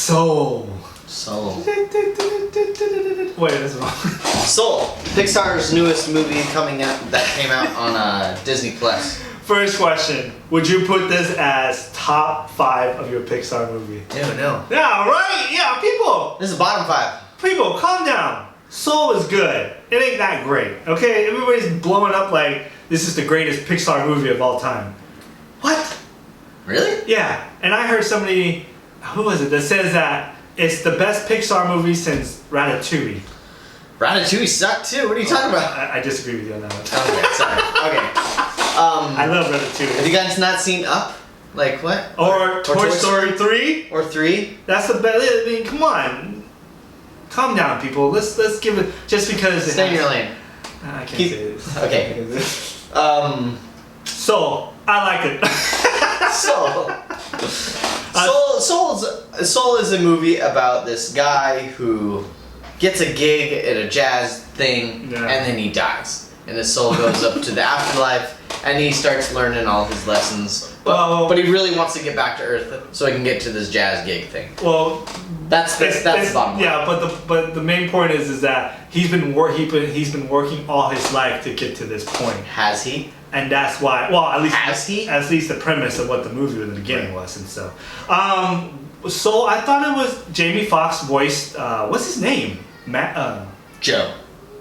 Soul. Soul. Wait, that's wrong. Soul. Pixar's newest movie that came out on Disney Plus. First question: would you put this as top 5 of your Pixar movie? No. Yeah, right. Yeah, people. This is bottom 5. People, calm down. Soul is good. It ain't that great. Okay, everybody's blowing up like this is the greatest Pixar movie of all time. What? Really? Yeah, and I heard somebody, who was it, that says that it's the best Pixar movie since Ratatouille. Ratatouille sucked too. What are you talking about? I disagree with you on that one. Okay, sorry. Okay. I love Ratatouille. Have you guys not seen Up? Like what? Or Toy Story 3? Or 3? That's the best. I mean, come on. Calm down, people. Let's give it, just because. Stay in your lane. I can't say this. Okay. Soul. I like it. Soul is a movie about this guy who gets a gig at a jazz thing, Yeah. and then he dies. And his soul goes up to the afterlife, and he starts learning all his lessons. But he really wants to get back to Earth so he can get to this jazz gig thing. Well, that's the bottom line. Yeah, but the main point is that he's been working all his life to get to this point. Has he? And that's why. Well, at least has he? At least the premise of what the movie in the beginning was, and so. So I thought it was Jamie Foxx voiced. What's his name? Joe.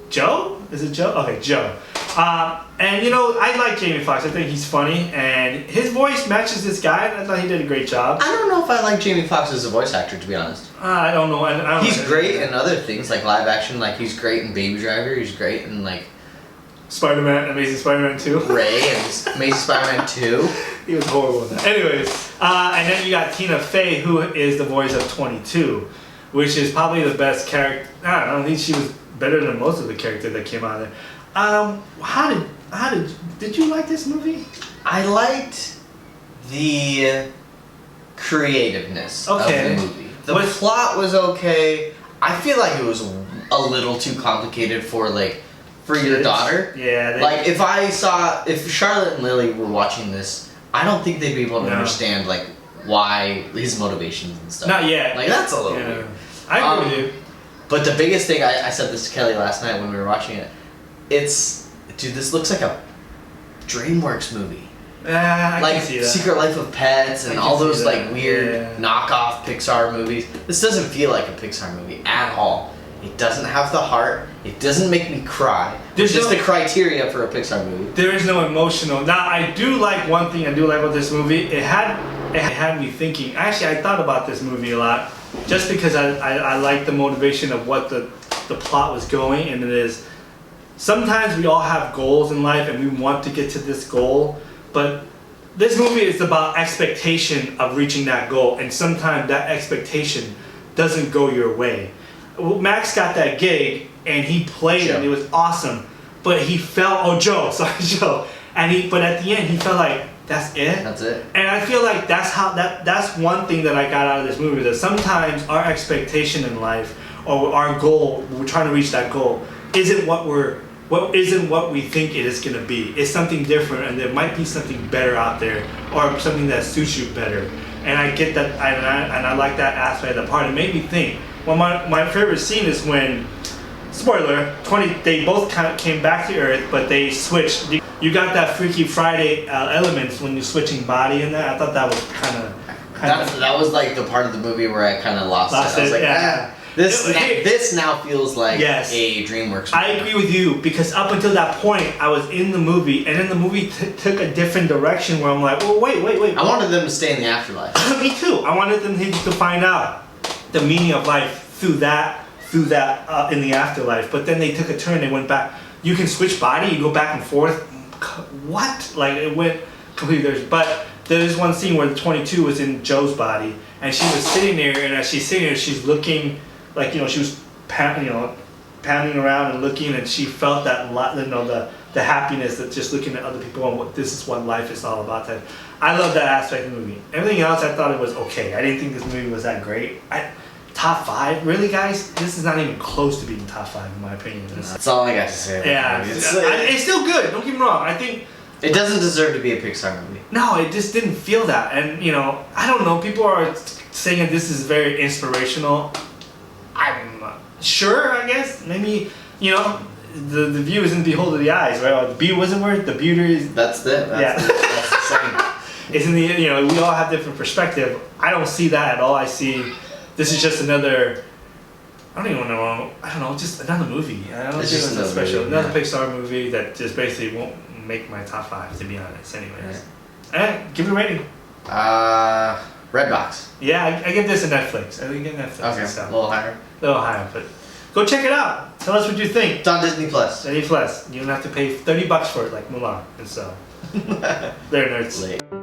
Joe? Is it Joe? Okay, Joe. And you know, I like Jamie Foxx. I think he's funny, and his voice matches this guy. And I thought he did a great job. I don't know if I like Jamie Foxx as a voice actor, to be honest. I don't know. I don't he's know. great in other things, like live action. Like he's great in Baby Driver. He's great in like Spider-Man, Amazing Spider-Man 2. Ray and Amazing Spider-Man 2. He was horrible in that. Anyways, and then you got Tina Fey, who is the voice of 22, which is probably the best character. I don't think she was better than most of the characters that came out of there. Did you like this movie? I liked the creativeness of the movie. The plot was okay. I feel like it was a little too complicated for your daughter. Yeah. Like if Charlotte and Lily were watching this, I don't think they'd be able to understand why his motivations and stuff. Not yet. Like that's a little weird. I agree with you. But the biggest thing, I said this to Kelly last night when we were watching it. This looks like a DreamWorks movie. I can see that. Secret Life of Pets and all those weird knockoff Pixar movies. This doesn't feel like a Pixar movie at all. It doesn't have the heart. It doesn't make me cry. It's just the criteria for a Pixar movie. There is no emotional. Now I do like one thing I do like about this movie. It had me thinking. Actually, I thought about this movie a lot, just because I like the motivation of what the plot was going, and it is. Sometimes we all have goals in life and we want to get to this goal, but this movie is about expectation of reaching that goal, and sometimes that expectation doesn't go your way. Max got that gig and he played it. It was awesome, but he felt Joe, but at the end he felt like that's it. That's it. And I feel like that's one thing that I got out of this movie, that sometimes our expectation in life or our goal, we're trying to reach that goal, isn't what we think it is going to be. It's something different, and there might be something better out there, or something that suits you better. And I get that, and I like that aspect of the part. It made me think. Well, my favorite scene is when, spoiler, they both kind of came back to Earth, but they switched. You got that Freaky Friday elements when you're switching body in there. I thought that was kind of. That was like the part of the movie where I kind of lost it. I was like, yeah. This now feels like a DreamWorks movie. I agree with you, because up until that point, I was in the movie, and then the movie took a different direction where I'm like, well, wait. I wanted them to stay in the afterlife. Me too. I wanted them to find out the meaning of life through that in the afterlife. But then they took a turn. They went back. You can switch body. You go back and forth. What? Like, it went completely different. But there's one scene where the 22 was in Joe's body, and she was sitting there, and as she's sitting there, she's looking. She was pounding around and looking, and she felt that the happiness that just looking at other people and this is what life is all about. I love that aspect of the movie. Everything else, I thought it was okay. I didn't think this movie was that great. Top 5, really, guys? This is not even close to being top 5 in my opinion. That's all I got to say. Yeah, it's still good. Don't get me wrong. I think it doesn't deserve to be a Pixar movie. No, it just didn't feel that, and I don't know. People are saying that this is very inspirational. I'm sure, I guess. Maybe, the view is in the behold of the eyes, right? Or the beauty, what's the word? The beauty is... That's it. That's the saying. It's in the, we all have different perspective. I don't see that at all. I see, this is just another, I don't know, just another movie. I don't think it's special. Another Pixar movie that just basically won't make my top 5, to be honest, anyways. Alright, give it a rating. Redbox. Yeah, I give this a Netflix. I give Netflix. Okay, So. a little higher. A little higher, but go check it out. Tell us what you think. It's on Disney Plus. Disney Plus. You don't have to pay $30 for it like Mulan. And so, they're nerds. Late.